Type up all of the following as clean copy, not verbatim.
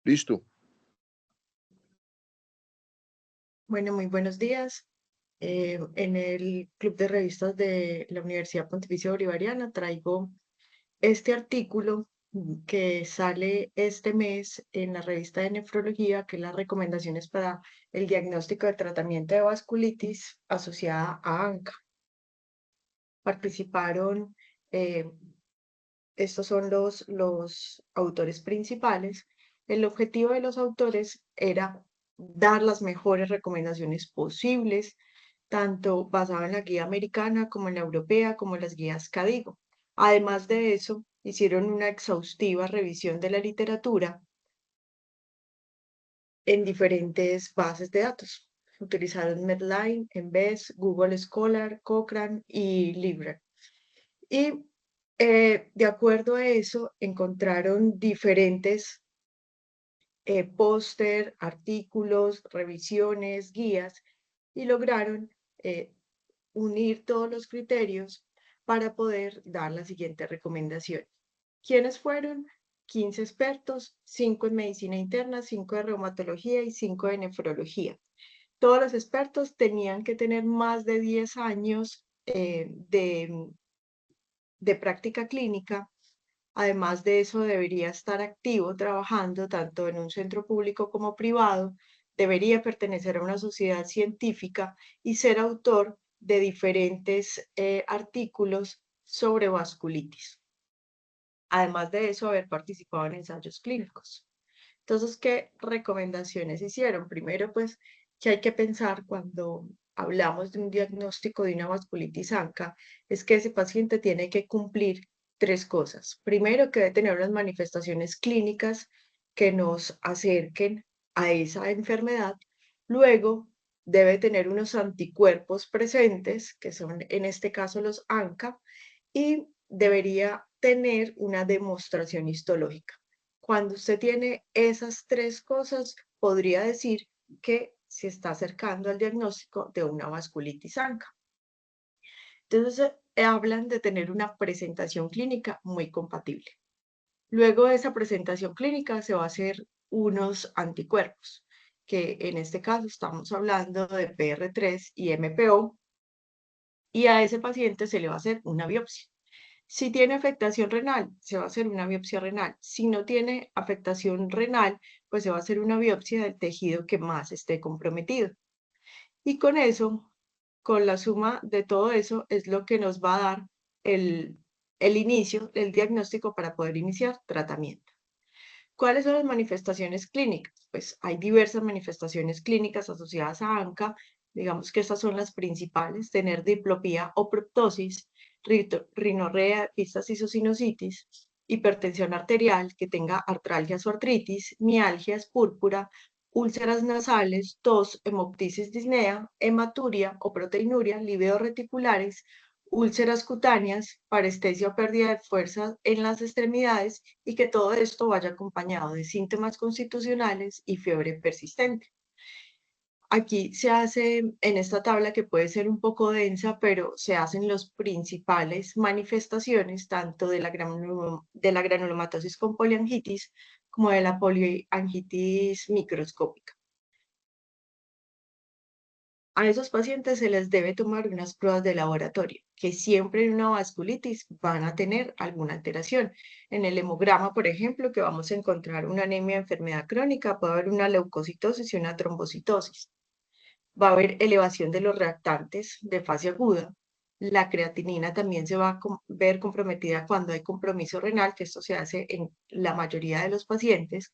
Listo. Bueno, muy buenos días. En el Club de Revistas de la Universidad Pontificia Bolivariana traigo este artículo que sale este mes en la revista de nefrología, que es las recomendaciones para el diagnóstico de tratamiento de vasculitis asociada a ANCA. Participaron, eh, estos son los autores principales. El objetivo de los autores era dar las mejores recomendaciones posibles, tanto basada en la guía americana como en la europea, como en las guías CADIGO. Además de eso, hicieron una exhaustiva revisión de la literatura en diferentes bases de datos. Utilizaron Medline, Embase, Google Scholar, Cochrane y Libre. Y de acuerdo a eso, encontraron diferentes póster, artículos, revisiones, guías y lograron eh, unir todos los criterios para poder dar la siguiente recomendación. ¿Quiénes fueron? 15 expertos, 5 en medicina interna, 5 de reumatología y 5 de nefrología. Todos los expertos tenían que tener más de 10 años de práctica clínica. Además de eso, debería estar activo trabajando tanto en un centro público como privado, debería pertenecer a una sociedad científica y ser autor de diferentes artículos sobre vasculitis. Además de eso, haber participado en ensayos clínicos. Entonces, ¿qué recomendaciones hicieron? Primero, pues, que hay que pensar cuando hablamos de un diagnóstico de una vasculitis ANCA, es que ese paciente tiene que cumplir tres cosas. Primero, que debe tener unas manifestaciones clínicas que nos acerquen a esa enfermedad. Luego, debe tener unos anticuerpos presentes, que son en este caso los ANCA, y debería tener una demostración histológica. Cuando usted tiene esas tres cosas, podría decir que se está acercando al diagnóstico de una vasculitis ANCA. Entonces, hablan de tener una presentación clínica muy compatible. Luego de esa presentación clínica se va a hacer unos anticuerpos, que en este caso estamos hablando de PR3 y MPO, y a ese paciente se le va a hacer una biopsia. Si tiene afectación renal, se va a hacer una biopsia renal. Si no tiene afectación renal, pues se va a hacer una biopsia del tejido que más esté comprometido. Y con eso, con la suma de todo eso, es lo que nos va a dar el, el inicio, el diagnóstico para poder iniciar tratamiento. ¿Cuáles son las manifestaciones clínicas? Pues hay diversas manifestaciones clínicas asociadas a ANCA. Digamos que estas son las principales: tener diplopía o proptosis, rinorrea, epistasis o sinusitis, hipertensión arterial, que tenga artralgias o artritis, mialgias, púrpura, úlceras nasales, tos, hemoptisis disnea, hematuria o proteinuria, lívidos reticulares, úlceras cutáneas, parestesia o pérdida de fuerza en las extremidades, y que todo esto vaya acompañado de síntomas constitucionales y fiebre persistente. Aquí se hace en esta tabla, que puede ser un poco densa, pero se hacen las principales manifestaciones tanto de la granulomatosis con poliangitis como de la poliangitis microscópica. A esos pacientes se les debe tomar unas pruebas de laboratorio, que siempre en una vasculitis van a tener alguna alteración. En el hemograma, por ejemplo, que vamos a encontrar una anemia de enfermedad crónica, puede haber una leucocitosis y una trombocitosis. Va a haber elevación de los reactantes de fase aguda. La creatinina también se va a ver comprometida cuando hay compromiso renal, que esto se hace en la mayoría de los pacientes.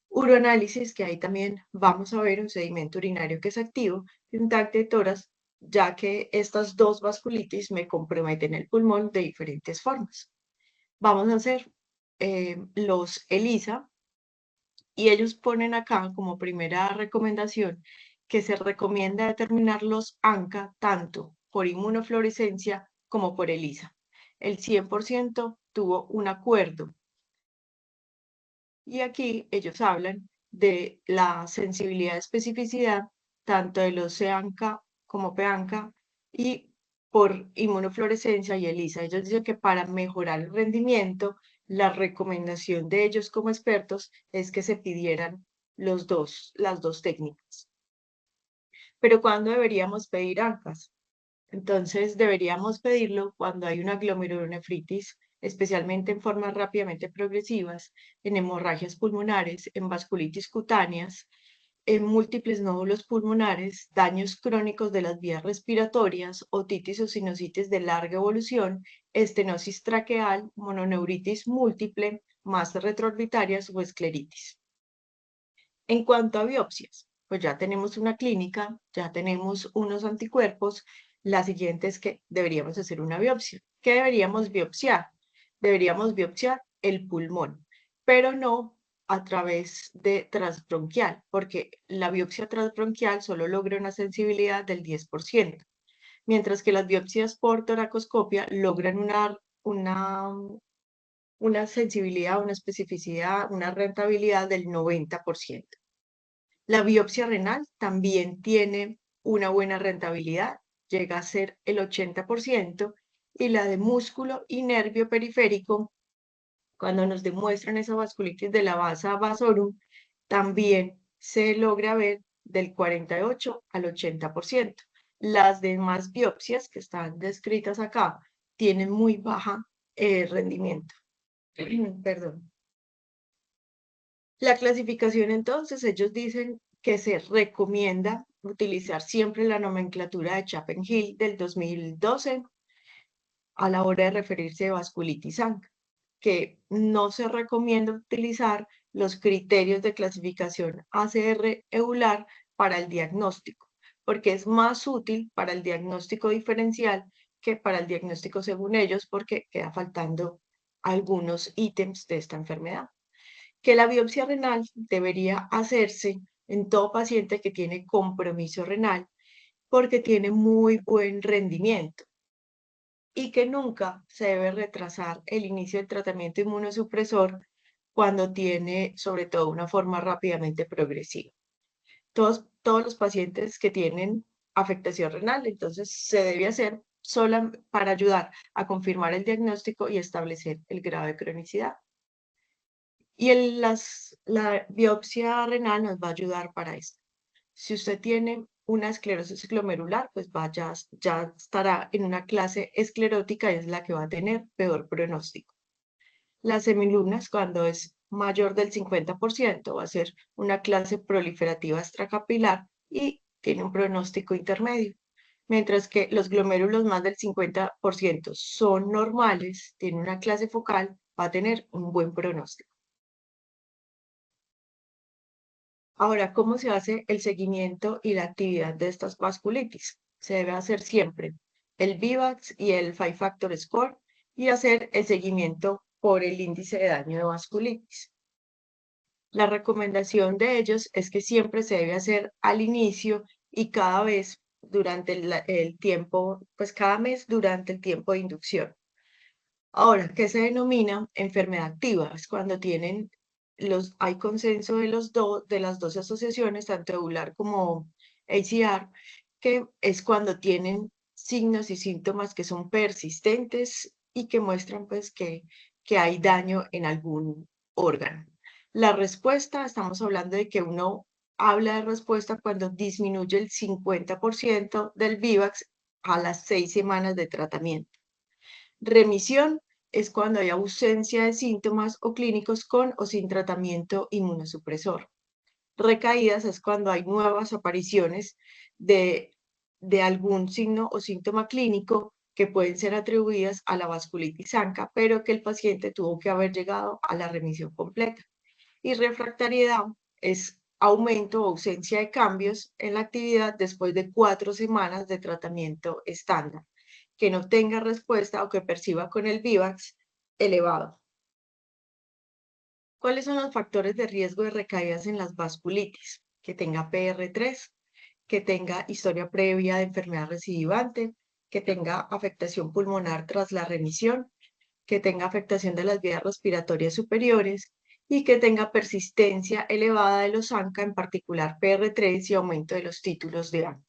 Uroanálisis, que ahí también vamos a ver un sedimento urinario que es activo, y un TAC de tórax, ya que estas dos vasculitis me comprometen el pulmón de diferentes formas. Vamos a hacer los ELISA, y ellos ponen acá como primera recomendación que se recomienda determinar los ANCA tanto por inmunofluorescencia como por ELISA. El 100% tuvo un acuerdo. Y aquí ellos hablan de la sensibilidad y especificidad tanto de los CANCA como PANCA y por inmunofluorescencia y ELISA. Ellos dicen que para mejorar el rendimiento La recomendación de ellos como expertos es que se pidieran las dos técnicas. Pero ¿cuándo deberíamos pedir ANCAS? Entonces deberíamos pedirlo cuando hay una glomerulonefritis, especialmente en formas rápidamente progresivas, en hemorragias pulmonares, en vasculitis cutáneas, en múltiples nódulos pulmonares, daños crónicos de las vías respiratorias, otitis o sinusitis de larga evolución, estenosis traqueal, mononeuritis múltiple, masas retroorbitarias o escleritis. En cuanto a biopsias, pues ya tenemos una clínica, ya tenemos unos anticuerpos. La siguiente es que deberíamos hacer una biopsia. ¿Qué deberíamos biopsiar? Deberíamos biopsiar el pulmón, pero no a través de transbronquial, porque la biopsia transbronquial solo logra una sensibilidad del 10%, mientras que las biopsias por toracoscopia logran una sensibilidad, una especificidad, una rentabilidad del 90%. La biopsia renal también tiene una buena rentabilidad, llega a ser el 80%, y la de músculo y nervio periférico, cuando nos demuestran esa vasculitis de la vasa vasorum, también se logra ver del 48 al 80%. Las demás biopsias que están descritas acá tienen muy baja rendimiento. Perdón. La clasificación, entonces, ellos dicen que se recomienda utilizar siempre la nomenclatura de Chapin-Hill del 2012 a la hora de referirse a vasculitis ANCA, que no se recomienda utilizar los criterios de clasificación ACR EULAR para el diagnóstico, porque es más útil para el diagnóstico diferencial que para el diagnóstico según ellos, porque queda faltando algunos ítems de esta enfermedad. Que la biopsia renal debería hacerse en todo paciente que tiene compromiso renal porque tiene muy buen rendimiento y que nunca se debe retrasar el inicio del tratamiento inmunosupresor cuando tiene sobre todo una forma rápidamente progresiva. Todos los pacientes que tienen afectación renal, entonces se debe hacer sola para ayudar a confirmar el diagnóstico y establecer el grado de cronicidad. Y la biopsia renal nos va a ayudar para esto. Si usted tiene una esclerosis glomerular, pues ya estará en una clase esclerótica y es la que va a tener peor pronóstico. Las semilunas, cuando es mayor del 50%, va a ser una clase proliferativa extracapilar y tiene un pronóstico intermedio. Mientras que los glomérulos más del 50% son normales, tiene una clase focal, va a tener un buen pronóstico. Ahora, ¿cómo se hace el seguimiento y la actividad de estas vasculitis? Se debe hacer siempre el VIVAX y el Five Factor Score y hacer el seguimiento por el índice de daño de vasculitis. La recomendación de ellos es que siempre se debe hacer al inicio y cada vez durante el tiempo, pues cada mes durante el tiempo de inducción. Ahora, ¿qué se denomina enfermedad activa? Es cuando hay consenso de las dos asociaciones, tanto EULAR como ACR, que es cuando tienen signos y síntomas que son persistentes y que muestran pues que hay daño en algún órgano. La respuesta, estamos hablando de que uno habla de respuesta cuando disminuye el 50% del VIVAX a las 6 semanas de tratamiento. Remisión es cuando hay ausencia de síntomas o clínicos con o sin tratamiento inmunosupresor. Recaídas es cuando hay nuevas apariciones de, de algún signo o síntoma clínico que pueden ser atribuidas a la vasculitis ANCA, pero que el paciente tuvo que haber llegado a la remisión completa. Y refractariedad es aumento o ausencia de cambios en la actividad después de 4 semanas de tratamiento estándar, que no tenga respuesta o que perciba con el VIVAX elevado. ¿Cuáles son los factores de riesgo de recaídas en las vasculitis? Que tenga PR3, que tenga historia previa de enfermedad recidivante, que tenga afectación pulmonar tras la remisión, que tenga afectación de las vías respiratorias superiores y que tenga persistencia elevada de los ANCA, en particular PR3 y aumento de los títulos de ANCA.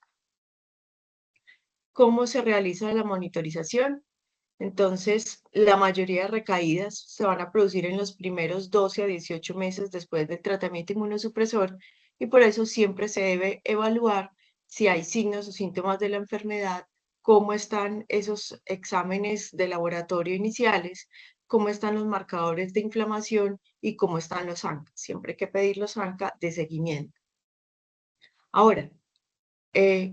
¿Cómo se realiza la monitorización? Entonces, la mayoría de recaídas se van a producir en los primeros 12 a 18 meses después del tratamiento inmunosupresor y por eso siempre se debe evaluar si hay signos o síntomas de la enfermedad, cómo están esos exámenes de laboratorio iniciales, cómo están los marcadores de inflamación y cómo están los ANCA. Siempre hay que pedir los ANCA de seguimiento. Ahora,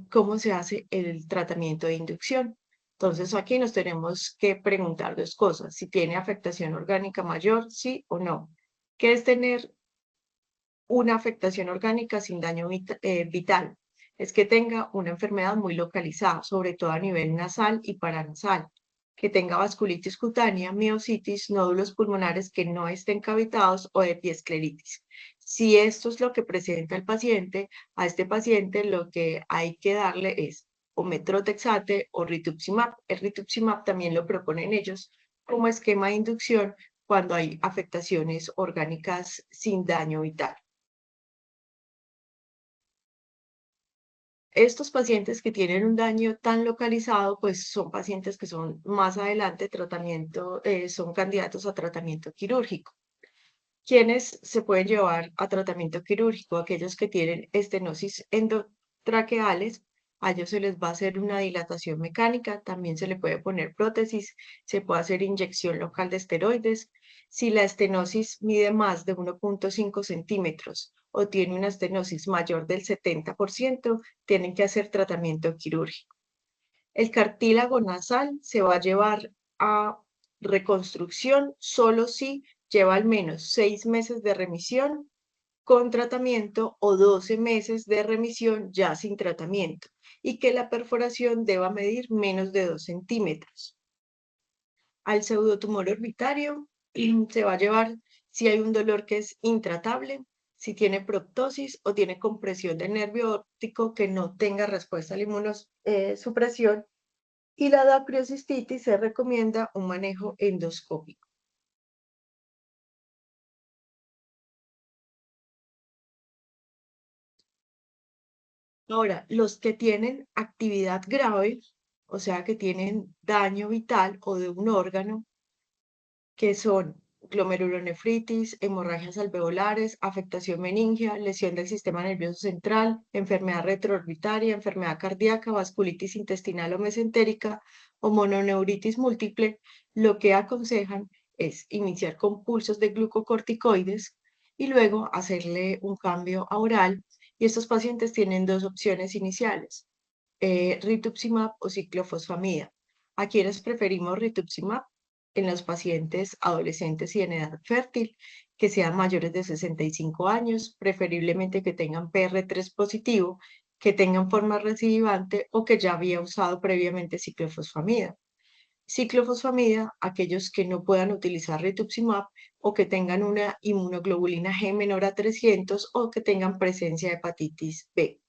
cómo se hace el tratamiento de inducción. Entonces aquí nos tenemos que preguntar dos cosas, si tiene afectación orgánica mayor, sí o no. ¿Qué es tener una afectación orgánica sin daño vital? Es que tenga una enfermedad muy localizada, sobre todo a nivel nasal y paranasal, que tenga vasculitis cutánea, miositis, nódulos pulmonares que no estén cavitados o epiescleritis. Si esto es lo que presenta el paciente, a este paciente lo que hay que darle es o metrotexate o rituximab. El rituximab también lo proponen ellos como esquema de inducción cuando hay afectaciones orgánicas sin daño vital. Estos pacientes que tienen un daño tan localizado, pues son pacientes que son más adelante tratamiento, son candidatos a tratamiento quirúrgico. ¿Quiénes se pueden llevar a tratamiento quirúrgico? Aquellos que tienen estenosis endotraqueales, a ellos se les va a hacer una dilatación mecánica, también se le puede poner prótesis, se puede hacer inyección local de esteroides. Si la estenosis mide más de 1,5 centímetros o tiene una estenosis mayor del 70%, tienen que hacer tratamiento quirúrgico. El cartílago nasal se va a llevar a reconstrucción solo si lleva al menos 6 meses de remisión con tratamiento o 12 meses de remisión ya sin tratamiento y que la perforación deba medir menos de 2 centímetros. Al pseudotumor orbitario se va a llevar si hay un dolor que es intratable, si tiene proptosis o tiene compresión del nervio óptico que no tenga respuesta a la inmunosupresión y la dacriocistitis se recomienda un manejo endoscópico. Ahora, los que tienen actividad grave, o sea, que tienen daño vital o de un órgano, que son glomerulonefritis, hemorragias alveolares, afectación meningia, lesión del sistema nervioso central, enfermedad retroorbitaria, enfermedad cardíaca, vasculitis intestinal o mesentérica o mononeuritis múltiple, lo que aconsejan es iniciar con pulsos de glucocorticoides y luego hacerle un cambio a oral. Y estos pacientes tienen dos opciones iniciales, rituximab o ciclofosfamida. ¿A quienes preferimos rituximab? En los pacientes adolescentes y en edad fértil, que sean mayores de 65 años, preferiblemente que tengan PR3 positivo, que tengan forma recidivante o que ya había usado previamente ciclofosfamida. Ciclofosfamida, aquellos que no puedan utilizar rituximab o que tengan una inmunoglobulina G menor a 300 o que tengan presencia de hepatitis B.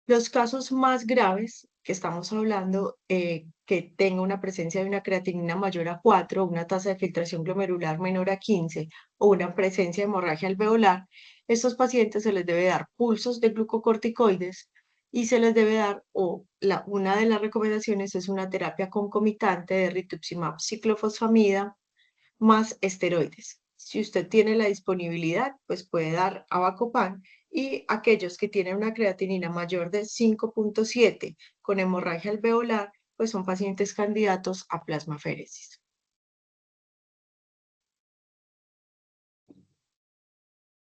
Los casos más graves que estamos hablando, que tenga una presencia de una creatinina mayor a 4, una tasa de filtración glomerular menor a 15 o una presencia de hemorragia alveolar, estos pacientes se les debe dar pulsos de glucocorticoides y se les debe dar, una de las recomendaciones es una terapia concomitante de rituximab ciclofosfamida más esteroides. Si usted tiene la disponibilidad, pues puede dar Avacopan y aquellos que tienen una creatinina mayor de 5,7 con hemorragia alveolar, pues son pacientes candidatos a plasmaféresis.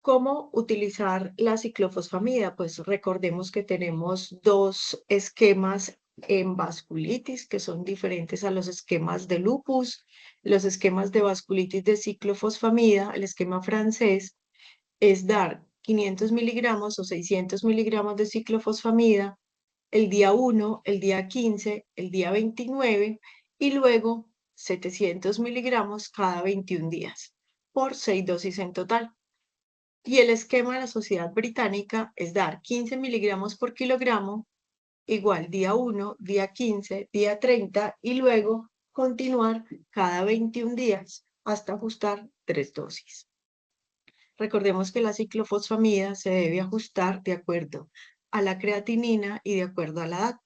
¿Cómo utilizar la ciclofosfamida? Pues recordemos que tenemos dos esquemas en vasculitis que son diferentes a los esquemas de lupus. Los esquemas de vasculitis de ciclofosfamida, el esquema francés, es dar 500 miligramos o 600 miligramos de ciclofosfamida el día 1, el día 15, el día 29 y luego 700 miligramos cada 21 días por 6 dosis en total. Y el esquema de la Sociedad Británica es dar 15 miligramos por kilogramo, igual día 1, día 15, día 30 y luego continuar cada 21 días hasta ajustar 3 dosis. Recordemos que la ciclofosfamida se debe ajustar de acuerdo a la creatinina y de acuerdo a la edad.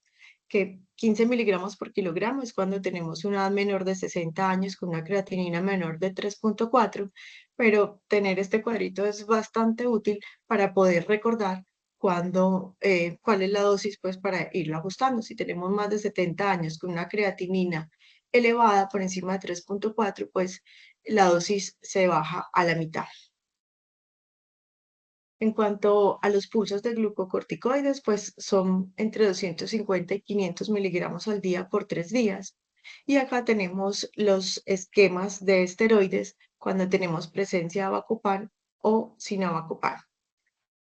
que 15 miligramos por kilogramo es cuando tenemos una edad menor de 60 años con una creatinina menor de 3,4, pero tener este cuadrito es bastante útil para poder recordar cuál es la dosis, pues para irlo ajustando. Si tenemos más de 70 años con una creatinina elevada por encima de 3,4, pues la dosis se baja a la mitad. En cuanto a los pulsos de glucocorticoides, pues son entre 250 y 500 miligramos al día por 3 días. Y acá tenemos los esquemas de esteroides cuando tenemos presencia de Avacopan o sin Avacopan.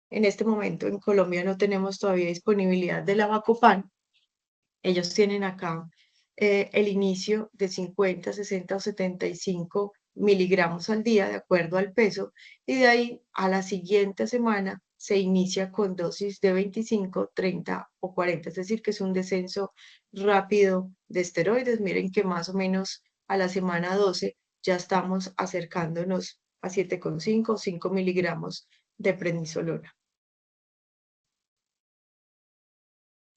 En este momento en Colombia no tenemos todavía disponibilidad del Avacopan. Ellos tienen acá el inicio de 50, 60 o 75 miligramos al día, de acuerdo al peso, y de ahí a la siguiente semana se inicia con dosis de 25, 30 o 40, es decir, que es un descenso rápido de esteroides. Miren que más o menos a la semana 12 ya estamos acercándonos a 7,5 o 5 miligramos de prednisolona.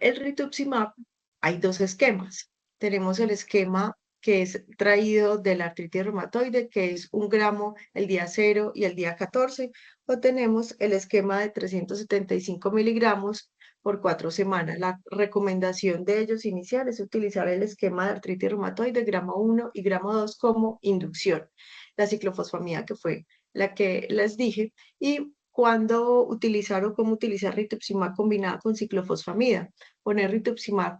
El rituximab, hay dos esquemas. Tenemos el esquema que es traído de la artritis reumatoide, que es 1 gramo el día 0 y el día 14, o tenemos el esquema de 375 miligramos por 4 semanas. La recomendación de ellos inicial es utilizar el esquema de artritis reumatoide gramo 1 y gramo 2 como inducción. La ciclofosfamida, que fue la que les dije, y cuándo utilizar o cómo utilizar rituximab combinada con ciclofosfamida. Poner rituximab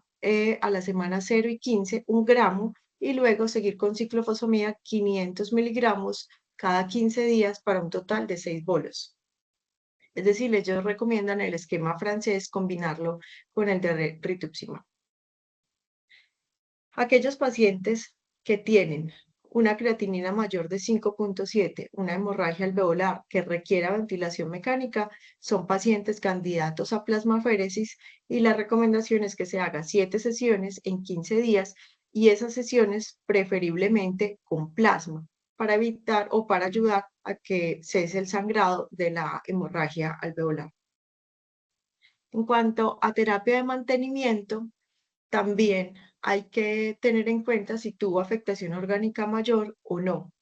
a la semana 0 y 15, 1 gramo, y luego seguir con ciclofosfamida 500 miligramos cada 15 días para un total de 6 bolos. Es decir, ellos recomiendan el esquema francés combinarlo con el de rituximab. Aquellos pacientes que tienen una creatinina mayor de 5,7, una hemorragia alveolar que requiera ventilación mecánica, son pacientes candidatos a plasmaféresis, y la recomendación es que se haga 7 sesiones en 15 días, y esas sesiones preferiblemente con plasma para evitar o para ayudar a que cese el sangrado de la hemorragia alveolar. En cuanto a terapia de mantenimiento, también hay que tener en cuenta si tuvo afectación orgánica mayor o no.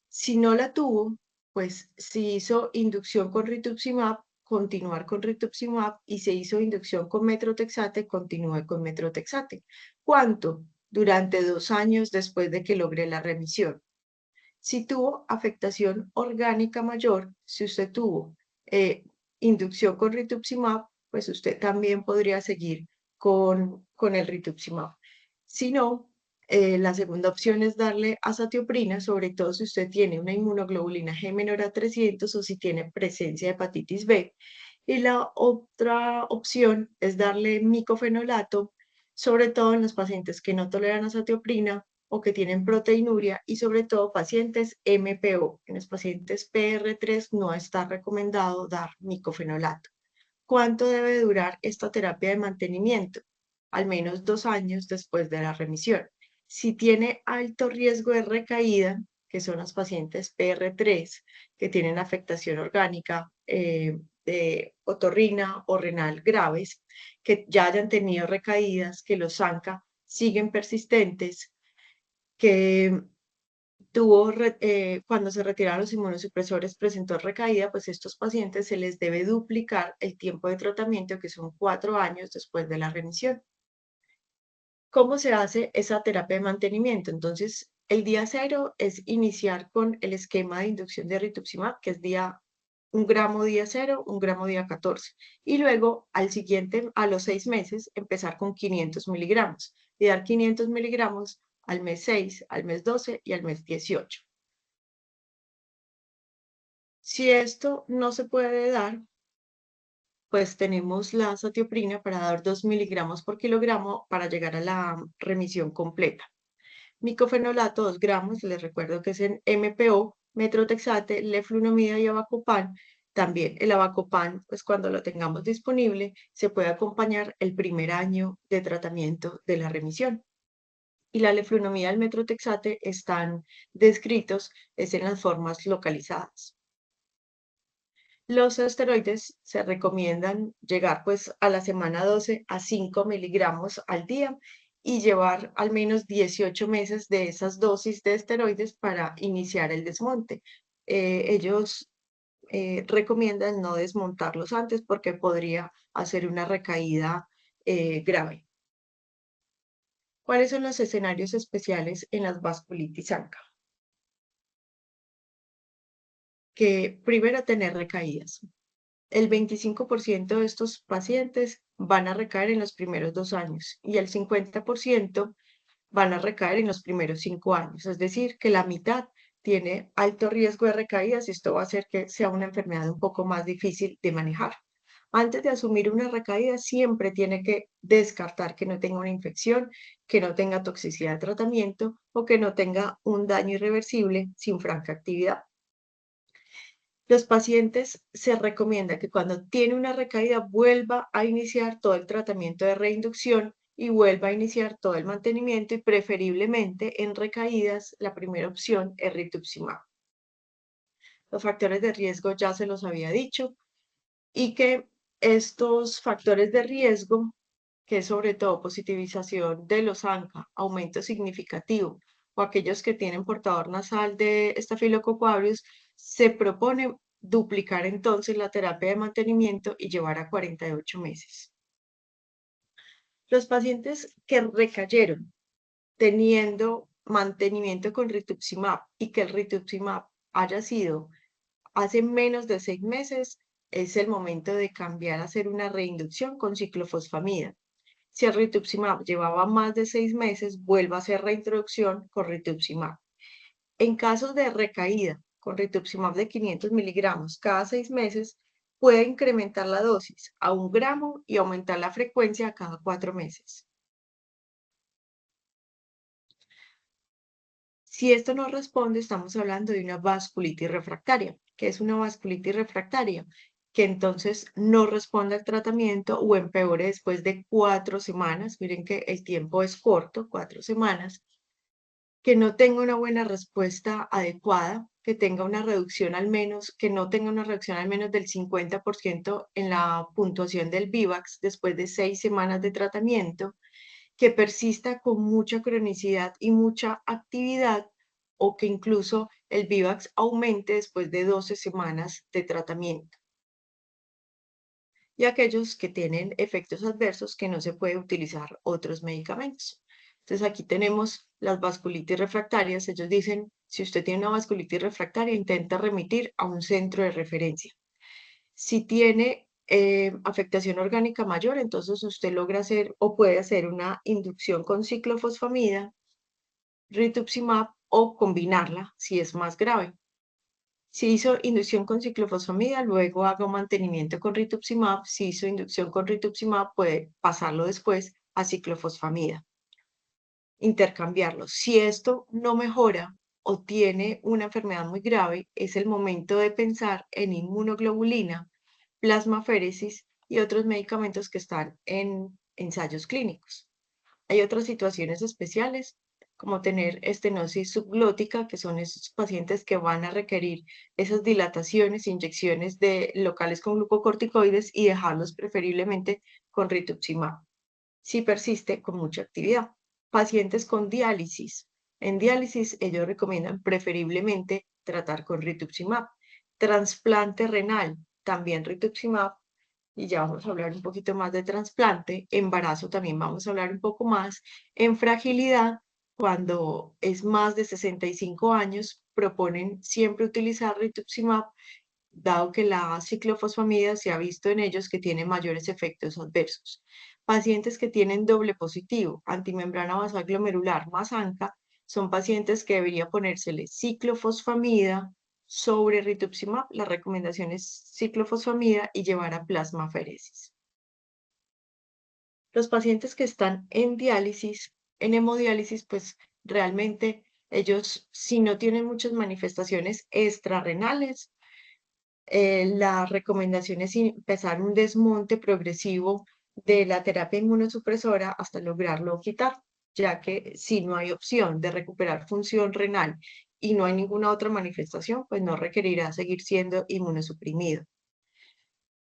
Si no la tuvo, pues si hizo inducción con rituximab, continuar con rituximab, y se hizo inducción con metrotexate, continúe con metrotexate. ¿Cuánto? Durante 2 años después de que logre la remisión. Si tuvo afectación orgánica mayor, si usted tuvo inducción con rituximab, pues usted también podría seguir con el rituximab. Si no, la segunda opción es darle azatioprina, sobre todo si usted tiene una inmunoglobulina G menor a 300 o si tiene presencia de hepatitis B. Y la otra opción es darle micofenolato, sobre todo en los pacientes que no toleran azatioprina o que tienen proteinuria, y sobre todo pacientes MPO. En los pacientes PR3 no está recomendado dar micofenolato. ¿Cuánto debe durar esta terapia de mantenimiento? Al menos 2 años después de la remisión. Si tiene alto riesgo de recaída, que son los pacientes PR3 que tienen afectación orgánica de otorrina o renal graves, que ya hayan tenido recaídas, que los ANCA siguen persistentes, que cuando se retiraron los inmunosupresores presentó recaída, pues estos pacientes se les debe duplicar el tiempo de tratamiento, que son 4 años después de la remisión. ¿Cómo se hace esa terapia de mantenimiento? Entonces, el día 0 es iniciar con el esquema de inducción de rituximab, que es 1 gramo día 0, 1 gramo día 14. Y luego, al siguiente, a los 6 meses, empezar con 500 miligramos y dar 500 miligramos al mes 6, al mes 12 y al mes 18. Si esto no se puede dar, pues tenemos la azatioprina para dar 2 miligramos por kilogramo para llegar a la remisión completa. Micofenolato 2 gramos, les recuerdo que es en MPO, metrotexate, leflunomida y avacopan. También el avacopan, pues cuando lo tengamos disponible, se puede acompañar el primer año de tratamiento de la remisión. Y la leflunomida y el metrotexate están descritos es en las formas localizadas. Los esteroides se recomiendan llegar pues a la semana 12 a 5 miligramos al día y llevar al menos 18 meses de esas dosis de esteroides para iniciar el desmonte. Ellos recomiendan no desmontarlos antes porque podría hacer una recaída grave. ¿Cuáles son los escenarios especiales en las vasculitis ANCA? Que primero tener recaídas. El 25% de estos pacientes van a recaer en los primeros 2 años y el 50% van a recaer en los primeros 5 años. Es decir, que la mitad tiene alto riesgo de recaídas y esto va a hacer que sea una enfermedad un poco más difícil de manejar. Antes de asumir una recaída, siempre tiene que descartar que no tenga una infección, que no tenga toxicidad de tratamiento o que no tenga un daño irreversible sin franca actividad. Los pacientes se recomienda que cuando tiene una recaída vuelva a iniciar todo el tratamiento de reinducción y vuelva a iniciar todo el mantenimiento y preferiblemente en recaídas la primera opción es rituximab. Los factores de riesgo ya se los había dicho y que estos factores de riesgo, que es sobre todo positivización de los ANCA, aumento significativo, o aquellos que tienen portador nasal de Staphylococcus aureus, se propone duplicar entonces la terapia de mantenimiento y llevar a 48 meses. Los pacientes que recayeron teniendo mantenimiento con rituximab y que el rituximab haya sido hace menos de 6 meses, es el momento de cambiar a hacer una reinducción con ciclofosfamida. Si el rituximab llevaba más de 6 meses, vuelva a hacer reintroducción con rituximab. En casos de recaída con rituximab de 500 miligramos cada 6 meses, puede incrementar la dosis a 1 gramo y aumentar la frecuencia cada 4 meses. Si esto no responde, estamos hablando de una vasculitis refractaria. ¿Qué es una vasculitis refractaria? Que entonces no responde al tratamiento o empeore después de 4 semanas. Miren que el tiempo es corto, 4 semanas. Que no tenga una buena respuesta adecuada, que tenga una reducción al menos, que no tenga una reducción al menos del 50% en la puntuación del VIVAX después de 6 semanas de tratamiento, que persista con mucha cronicidad y mucha actividad o que incluso el VIVAX aumente después de 12 semanas de tratamiento. Y aquellos que tienen efectos adversos que no se puede utilizar otros medicamentos. Entonces aquí tenemos las vasculitis refractarias. Ellos dicen, si usted tiene una vasculitis refractaria, intenta remitir a un centro de referencia. Si tiene afectación orgánica mayor, entonces usted logra hacer o puede hacer una inducción con ciclofosfamida, rituximab o combinarla si es más grave. Si hizo inducción con ciclofosfamida, luego haga un mantenimiento con rituximab. Si hizo inducción con rituximab, puede pasarlo después a ciclofosfamida. Intercambiarlos. Si esto no mejora o tiene una enfermedad muy grave, es el momento de pensar en inmunoglobulina, plasmaféresis y otros medicamentos que están en ensayos clínicos. Hay otras situaciones especiales, como tener estenosis subglótica, que son esos pacientes que van a requerir esas dilataciones, inyecciones de locales con glucocorticoides y dejarlos preferiblemente con rituximab, si persiste con mucha actividad. Pacientes con diálisis. En diálisis, ellos recomiendan preferiblemente tratar con rituximab. Trasplante renal, también rituximab, y ya vamos a hablar un poquito más de trasplante. Embarazo también vamos a hablar un poco más. En fragilidad, cuando es más de 65 años, proponen siempre utilizar rituximab, dado que la ciclofosfamida se ha visto en ellos que tiene mayores efectos adversos. Pacientes que tienen doble positivo, antimembrana basal glomerular más ANCA, son pacientes que debería ponérsele ciclofosfamida sobre rituximab. La recomendación es ciclofosfamida y llevar a plasmaféresis. Los pacientes que están en diálisis, en hemodiálisis, pues realmente ellos, si no tienen muchas manifestaciones extrarrenales, la recomendación es empezar un desmonte progresivo de la terapia inmunosupresora hasta lograrlo quitar, ya que si no hay opción de recuperar función renal y no hay ninguna otra manifestación, pues no requerirá seguir siendo inmunosuprimido.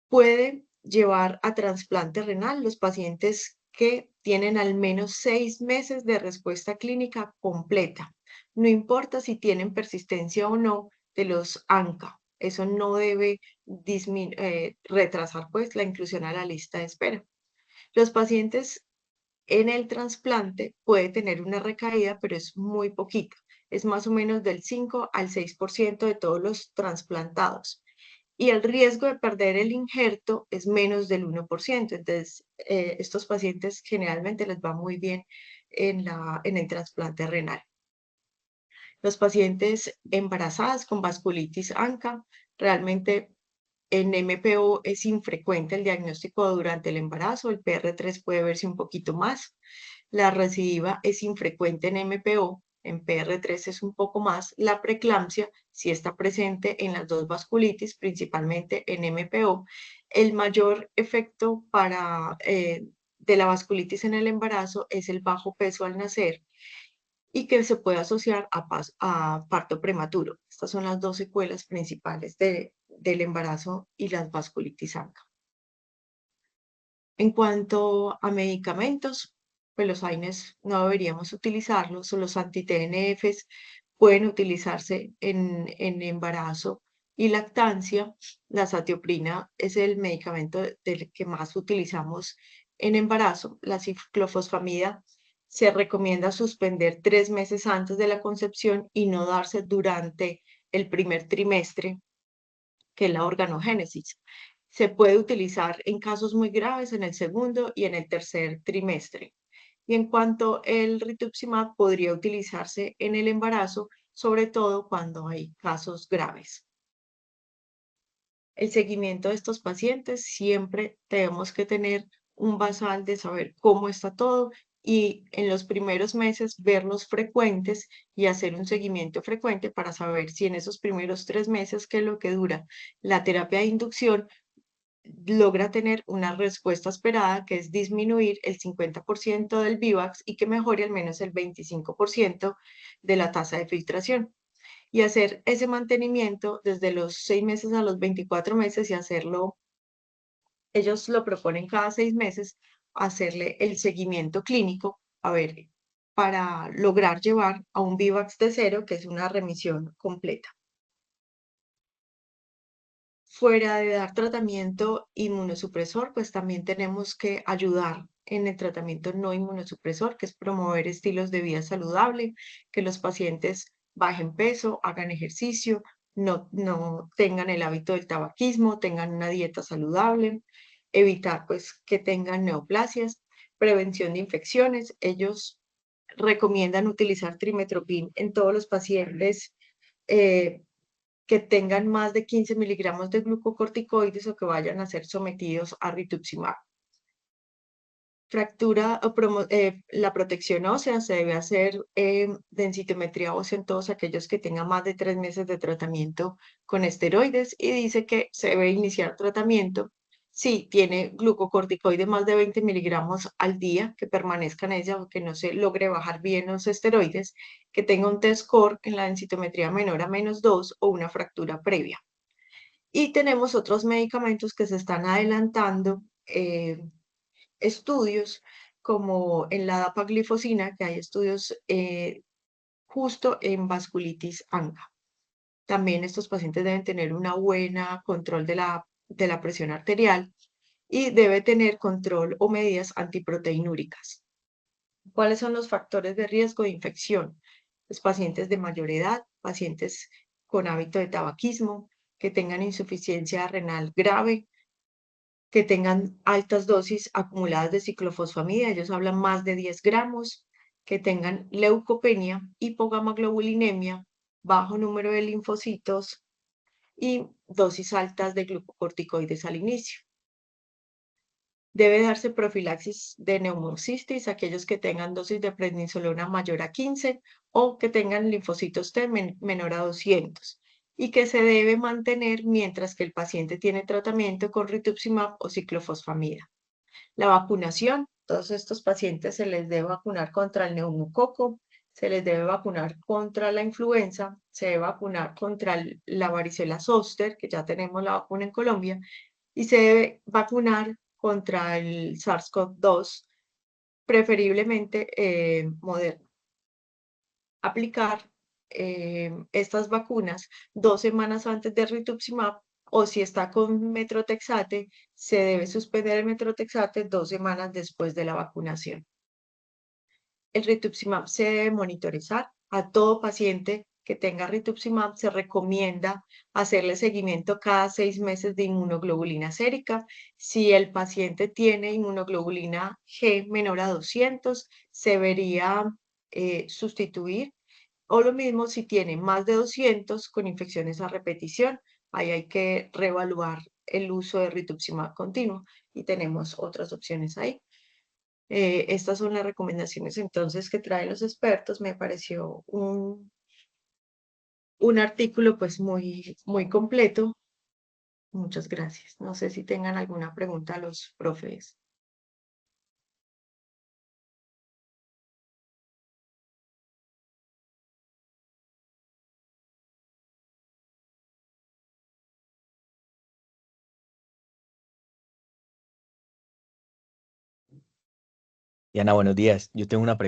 Puede llevar a trasplante renal los pacientes que tienen al menos 6 meses de respuesta clínica completa. No importa si tienen persistencia o no de los ANCA. Eso no debe retrasar pues la inclusión a la lista de espera. Los pacientes en el trasplante puede tener una recaída, pero es muy poquita. Es más o menos del 5 al 6% de todos los trasplantados. Y el riesgo de perder el injerto es menos del 1%. Entonces, estos pacientes generalmente les va muy bien en el trasplante renal. Los pacientes embarazadas con vasculitis ANCA, realmente en MPO es infrecuente el diagnóstico durante el embarazo, el PR3 puede verse un poquito más. La recidiva es infrecuente en MPO, en PR3 es un poco más. La preeclampsia sí está presente en las dos vasculitis, principalmente en MPO. El mayor efecto de la vasculitis en el embarazo es el bajo peso al nacer y que se puede asociar a parto prematuro. Estas son las dos secuelas principales del embarazo y las vasculitis ANCA. En cuanto a medicamentos, pues los AINES no deberíamos utilizarlos, o los anti-TNFs pueden utilizarse en embarazo y lactancia. La satioprina es el medicamento del que más utilizamos en embarazo. La ciclofosfamida se recomienda suspender 3 meses antes de la concepción y no darse durante el primer trimestre, que es la organogénesis. Se puede utilizar en casos muy graves en el segundo y en el tercer trimestre. Y en cuanto al rituximab, podría utilizarse en el embarazo, sobre todo cuando hay casos graves. El seguimiento de estos pacientes siempre tenemos que tener un basal de saber cómo está todo y en los primeros meses verlos frecuentes y hacer un seguimiento frecuente para saber si en esos primeros 3 meses, que es lo que dura la terapia de inducción, logra tener una respuesta esperada, que es disminuir el 50% del VIVAX y que mejore al menos el 25% de la tasa de filtración. Y hacer ese mantenimiento desde los 6 meses a los 24 meses y hacerlo, ellos lo proponen cada 6 meses, hacerle el seguimiento clínico, a ver, para lograr llevar a un VIVAX de 0, que es una remisión completa. Fuera de dar tratamiento inmunosupresor, pues también tenemos que ayudar en el tratamiento no inmunosupresor, que es promover estilos de vida saludable, que los pacientes bajen peso, hagan ejercicio, no tengan el hábito del tabaquismo, tengan una dieta saludable, evitar pues que tengan neoplasias, prevención de infecciones. Ellos recomiendan utilizar trimetoprim en todos los pacientes eh, que tengan más de 15 miligramos de glucocorticoides o que vayan a ser sometidos a rituximab. La protección ósea se debe hacer densitometría ósea en todos aquellos que tengan más de 3 meses de tratamiento con esteroides y dice que se debe iniciar tratamiento si tiene glucocorticoides más de 20 miligramos al día, que permanezca en ella o que no se logre bajar bien los esteroides, que tenga un T-score en la densitometría menor a -2 o una fractura previa. Y tenemos otros medicamentos que se están adelantando, estudios como en la dapaglifosina, que hay estudios justo en vasculitis ANCA. También estos pacientes deben tener una buena control de la presión arterial y debe tener control o medidas antiproteinúricas. ¿Cuáles son los factores de riesgo de infección? Los pacientes de mayor edad, pacientes con hábito de tabaquismo, que tengan insuficiencia renal grave, que tengan altas dosis acumuladas de ciclofosfamida, ellos hablan más de 10 gramos, que tengan leucopenia, hipogamaglobulinemia, bajo número de linfocitos y dosis altas de glucocorticoides al inicio. Debe darse profilaxis de neumocistis, aquellos que tengan dosis de prednisolona mayor a 15 o que tengan linfocitos T menor a 200 y que se debe mantener mientras que el paciente tiene tratamiento con rituximab o ciclofosfamida. La vacunación, todos estos pacientes se les debe vacunar contra el neumococo, se les debe vacunar contra la influenza, se debe vacunar contra la varicela zoster, que ya tenemos la vacuna en Colombia, y se debe vacunar contra el SARS-CoV-2, preferiblemente Moderna. Aplicar estas vacunas 2 semanas antes del rituximab, o si está con metrotexate, se debe suspender el metrotexate 2 semanas después de la vacunación. El rituximab se debe monitorizar. A todo paciente que tenga rituximab se recomienda hacerle seguimiento cada 6 meses de inmunoglobulina sérica. Si el paciente tiene inmunoglobulina G menor a 200, se debería sustituir, o lo mismo si tiene más de 200 con infecciones a repetición. Ahí hay que reevaluar el uso de rituximab continuo y tenemos otras opciones ahí. Estas son las recomendaciones entonces que traen los expertos. Me pareció un artículo pues muy completo. Muchas gracias. No sé si tengan alguna pregunta a los profes. Diana, buenos días. Yo tengo una pregunta.